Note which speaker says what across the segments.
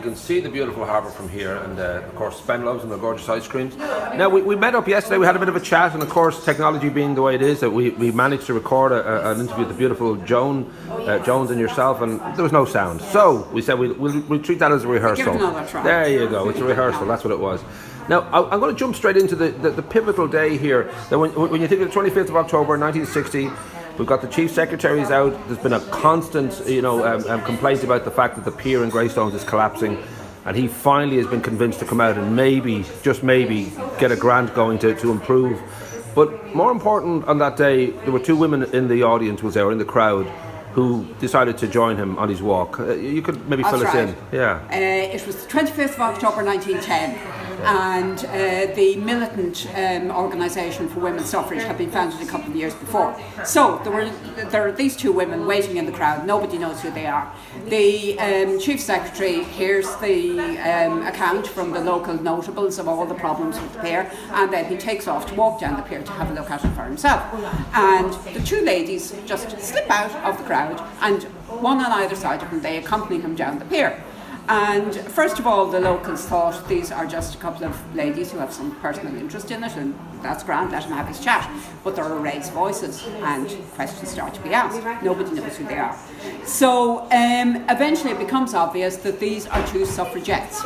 Speaker 1: You can see the beautiful harbour from here, and of course Spen loves and the gorgeous ice creams. Now we met up yesterday, we had a bit of a chat, and of course technology being the way it is, that we managed to record an interview with the beautiful Jones and yourself, and there was no sound. So we said we'll treat that as a rehearsal.
Speaker 2: Give it another try.
Speaker 1: There you go, it's a rehearsal, that's what it was. Now I'm going to jump straight into the pivotal day here. That when you think of the 25th of October 1960, we've got the Chief Secretary's out. There's been a constant, complaint about the fact that the pier in Greystones is collapsing, and he finally has been convinced to come out and maybe, just maybe, get a grant going to improve. But more important, on that day, there were two women in the audience, in the crowd, who decided to join him on his walk. You could maybe fill us in. Yeah.
Speaker 2: It was the 25th of October 1910, and the militant organisation for women's suffrage had been founded a couple of years before. So there are these two women waiting in the crowd. Nobody knows who they are. The Chief Secretary hears the account from the local notables of all the problems with the pier, and then he takes off to walk down the pier to have a look at it for himself. And the two ladies just slip out of the crowd, and one on either side of him, they accompany him down the pier. And first of all, the locals thought these are just a couple of ladies who have some personal interest in it, and that's grand, let him have his chat. But there are raised voices and questions start to be asked. Nobody knows who they are. So eventually it becomes obvious that these are two suffragettes,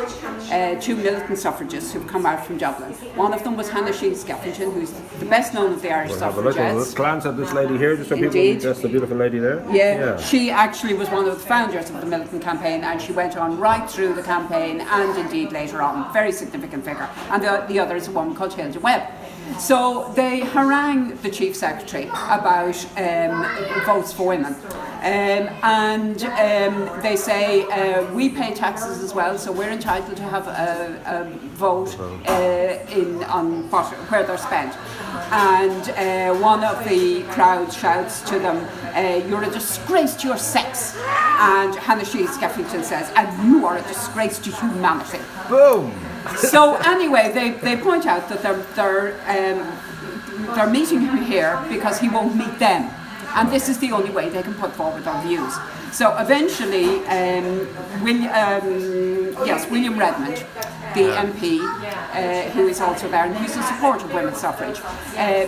Speaker 2: two militant suffragists who've come out from Dublin. One of them was Hanna Sheehy-Skeffington, who's the best known of the Irish suffragettes.
Speaker 1: Let's glance at this lady here, just so people, that's the beautiful lady there.
Speaker 2: Yeah, she actually was one of the founders of the militant campaign, and she went on right through the campaign and indeed later on. Very significant figure. And the other is a woman called Hilda, Webb. So they harangue the Chief Secretary about votes for women. They say we pay taxes as well, so we're entitled to have a vote on where they're spent. And one of the crowd shouts to them, "You're a disgrace to your sex." And Hanna Sheehy-Skeffington says, "And you are a disgrace to humanity."
Speaker 1: Boom!
Speaker 2: So anyway, they point out that they're meeting him here because he won't meet them, and this is the only way they can put forward their views. So eventually, William Redmond, the MP, who is also there, and who's in support of women's suffrage,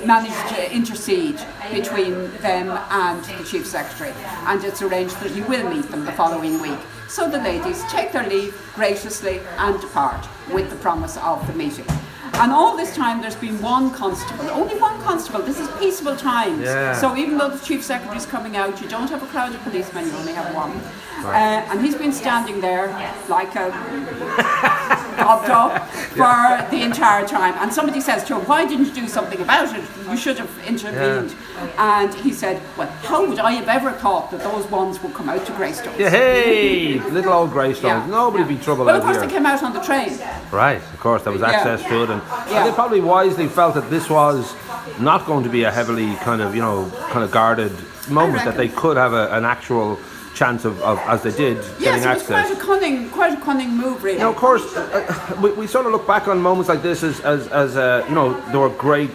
Speaker 2: managed to intercede between them and the Chief Secretary, and it's arranged that he will meet them the following week. So the ladies take their leave graciously and depart with the promise of the meeting. And all this time there's been one constable, only one constable. This is peaceable times.
Speaker 1: Yeah.
Speaker 2: So even though the Chief Secretary is coming out, you don't have a crowd of policemen, you only have one. And he's been standing there like a propped up for the entire time. And somebody says to him, "Why didn't you do something about it? You should have intervened." And he said, "Well, how would I have ever thought that those ones would come out to Greystones?"
Speaker 1: Yeah, hey, little old Greystones. Nobody be trouble
Speaker 2: well,
Speaker 1: out
Speaker 2: of course
Speaker 1: here.
Speaker 2: they came out on the train.
Speaker 1: Right, of course, there was access to it, and they probably wisely felt that this was not going to be a heavily kind of guarded moment, that they could have an actual chance of as they did, getting access.
Speaker 2: Yes, it was quite a cunning move, really.
Speaker 1: Now, of course, we sort of look back on moments like this as they were great,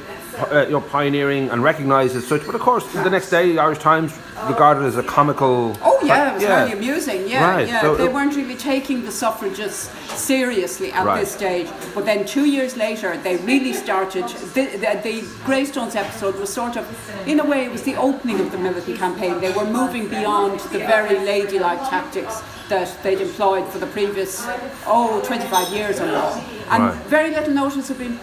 Speaker 1: pioneering and recognised as such. But of course, the next day, the Irish Times regarded as a comical.
Speaker 2: Oh yeah, it was very amusing. Yeah,
Speaker 1: right.
Speaker 2: yeah.
Speaker 1: So
Speaker 2: they weren't really taking the suffragists seriously at this stage. But then 2 years later, they really started. The Greystones episode was sort of, in a way, it was the opening of the militant campaign. They were moving beyond the very ladylike tactics that they'd employed for the previous 25 years or more. And very little notice had been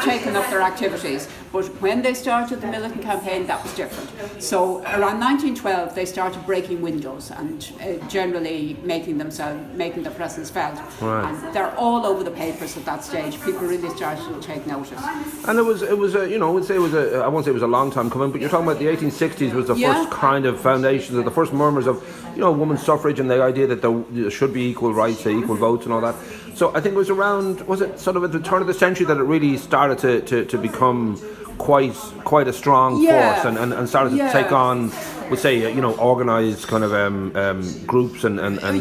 Speaker 2: taken of their activities. But when they started the militant campaign, that was different. So around 1912, they started breaking windows and generally making their presence felt.
Speaker 1: Right.
Speaker 2: And they're all over the papers at that stage. People really started to take notice.
Speaker 1: And I won't say it was a long time coming, but you're talking about the 1860s was the first kind of foundations, the first murmurs of, women's suffrage and the idea that there should be equal rights, equal votes and all that. So I think it was it sort of at the turn of the century that it really started to become quite a strong force and started to take on would say, organised kind of groups and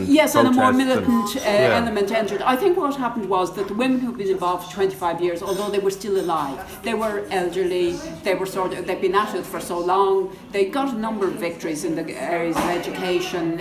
Speaker 2: yes, and a more
Speaker 1: protests
Speaker 2: militant element entered. I think what happened was that the women who'd been involved for 25 years, although they were still alive, they were elderly, they'd been at it for so long, they got a number of victories in the areas of education,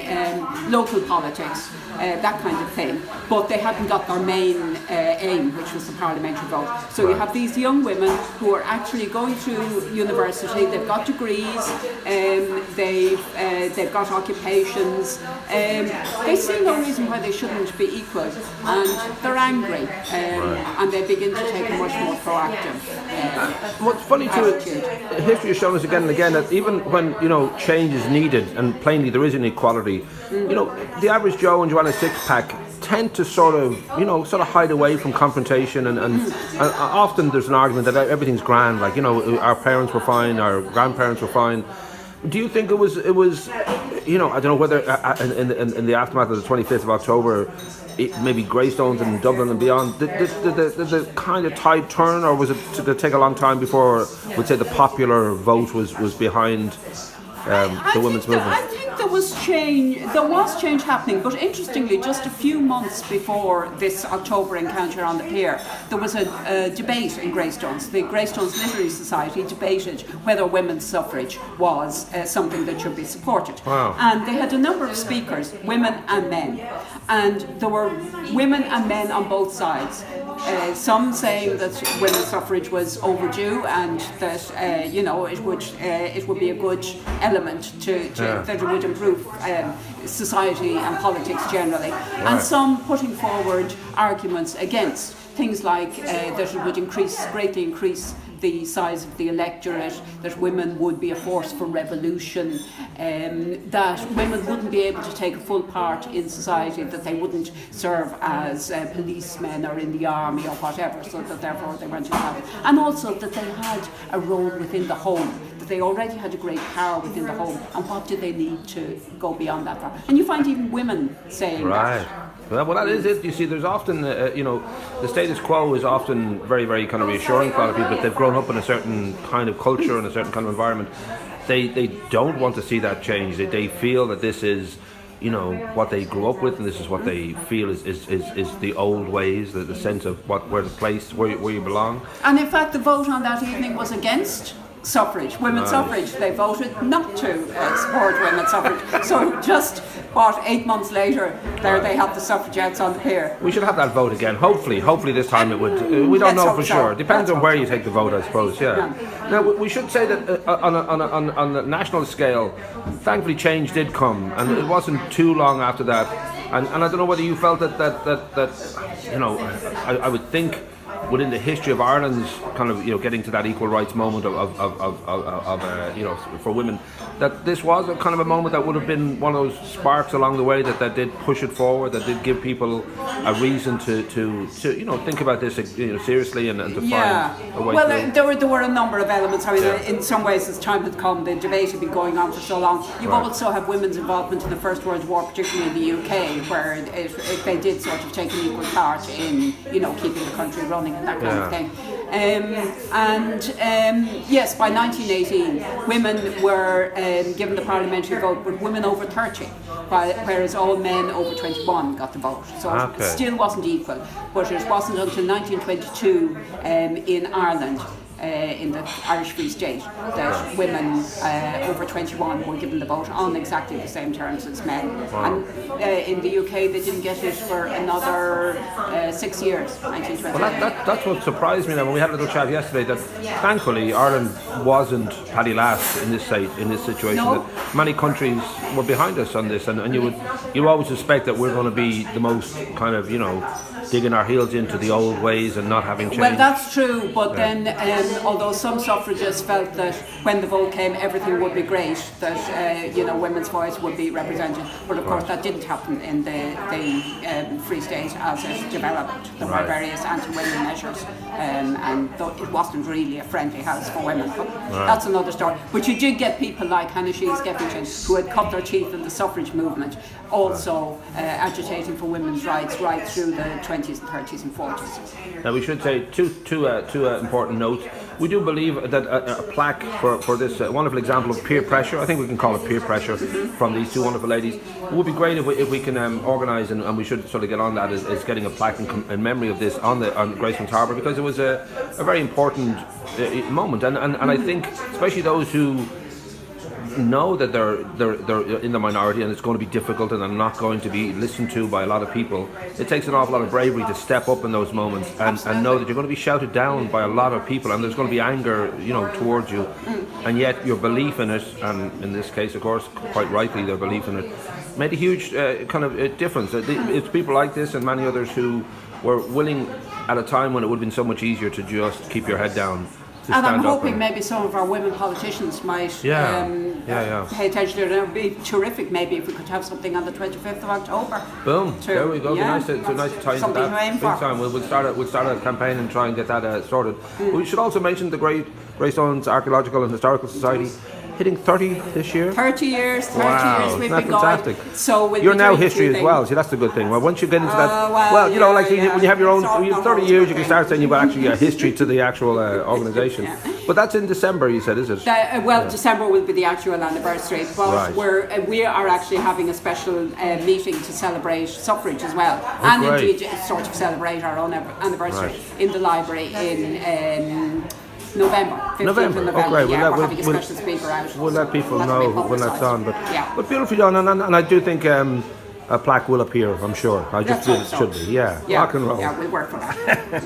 Speaker 2: local politics, that kind of thing, but they hadn't got their main aim, which was the parliamentary vote. So you have these young women who are actually going through university, they've got degrees, they've got occupations, they see no reason why they shouldn't be equal, and they're angry, and they begin to take a much more proactive
Speaker 1: what's funny
Speaker 2: attitude.
Speaker 1: History has shown us again and again that even when change is needed, and plainly there is inequality, the average Joe and Joanna six-pack tend to sort of hide away from confrontation, and often there's an argument that everything's grand, like our parents were fine, our grandparents were fine. Do you think it was I don't know whether in the aftermath of the 25th of October, maybe Greystones and Dublin and beyond, did the kind of tide turn, or did it take a long time before, we'd say, the popular vote was behind the women's movement?
Speaker 2: I think there was change happening, but interestingly, just a few months before this October encounter on the pier, there was a debate in Greystones. The Greystones Literary Society debated whether women's suffrage was something that should be supported.
Speaker 1: Wow.
Speaker 2: And they had a number of speakers, women and men, and there were women and men on both sides. Some saying that women's suffrage was overdue, and that it would be a good element that it would improve society and politics generally, and some putting forward arguments against things like that it would greatly increase the size of the electorate, that women would be a force for revolution, that women wouldn't be able to take a full part in society, that they wouldn't serve as policemen or in the army or whatever, so that therefore they weren't allowed. And also that they had a role within the home, that they already had a great power within the home, and what did they need to go beyond that power? And you find even women saying that.
Speaker 1: Well, that is it. You see, there's often, the status quo is often very, very kind of reassuring for a lot of people. That they've grown up in a certain kind of culture and a certain kind of environment. They don't want to see that change. They feel that this is, what they grew up with, and this is what they feel is the old ways, the sense of where you belong.
Speaker 2: And in fact, the vote on that evening was against suffrage, women's suffrage. They voted not to support women's suffrage. So just 8 months later, there they have the suffragettes on the pier.
Speaker 1: We should have that vote again. Hopefully this time it would. We don't know for sure. Depends on where you take the vote, I suppose. Yeah. Now we should say that on a national scale, thankfully change did come, and it wasn't too long after that. And I don't know whether you felt that I would think, within the history of Ireland's kind of getting to that equal rights moment for women, that this was a kind of a moment that would have been one of those sparks along the way that did push it forward, that did give people a reason to think about this seriously and to find a way.
Speaker 2: Well, there were a number of elements. I mean, in some ways, as time had come, the debate had been going on for so long. You also have women's involvement in the First World War, particularly in the UK, where they did sort of take an equal part in keeping the country running and that kind of thing. Yes, by 1918, women were given the parliamentary vote, but women over 30, whereas all men over 21 got the vote. So it still wasn't equal, but it wasn't until 1922 in Ireland, in the Irish Free State, that women over 21 were given the vote on exactly the same terms as men. And in the UK they didn't get it for another 6 years, 1920.
Speaker 1: Well, that's what surprised me now when we had a little chat yesterday, that thankfully Ireland wasn't Paddy last in this situation. No. That many countries were behind us on this, and you always suspect that we're going to be the most kind of digging our heels into the old ways and not having changed.
Speaker 2: Well, that's true, but then although some suffragists felt that when the vote came everything would be great, that women's voice would be represented, but of course that didn't happen in the Free State as it developed. There were various anti-women measures, and it wasn't really a friendly house for women, but that's another story. But you did get people like Hanna Sheehy-Skeffington, who had cut their teeth in the suffrage movement, also agitating for women's rights right through the 20s and 30s and 40s.
Speaker 1: Now we should say two important notes. we do believe that a plaque for this wonderful example of peer pressure, I think we can call it peer pressure, from these two wonderful ladies. It would be great if we can organise, and we should sort of get on that, is getting a plaque in memory of this on Greystones Harbour, because it was a very important moment, and I think especially those who know that they're in the minority and it's going to be difficult and they're not going to be listened to by a lot of people. It takes an awful lot of bravery to step up in those moments and know that you're going to be shouted down by a lot of people, and there's going to be anger, towards you, and yet your belief in it, and in this case, of course, quite rightly, their belief in it, made a huge kind of difference. It's people like this and many others who were willing at a time when it would have been so much easier to just keep your head down.
Speaker 2: And I'm hoping maybe some of our women politicians might pay attention to it. It would be terrific maybe if we could have something on the 25th of October.
Speaker 1: Boom, there we go. It'd be nice to tie into that.
Speaker 2: Big time.
Speaker 1: We'll start a campaign and try and get that sorted. We should also mention the Greystones Archaeological and Historical Society hitting 30 this year.
Speaker 2: 30 years we've been
Speaker 1: fantastic.
Speaker 2: going. So
Speaker 1: you're now history as well. See, that's the good thing. Well, once you get into that, when you have your own, when you have 30 years, you can start saying you've got actually a history to the actual organisation. But that's in December, you said, is it?
Speaker 2: December will be the actual anniversary. But we are actually having a special meeting to celebrate suffrage as well, and indeed sort of celebrate our own anniversary in the library in November, 15th of November.
Speaker 1: Okay,
Speaker 2: we're having a special speaker out.
Speaker 1: We'll let people know when that's on. But beautifully done, and I do think a plaque will appear, I'm sure. I just feel it should be. Yeah, rock and roll.
Speaker 2: Yeah, we'll work for that.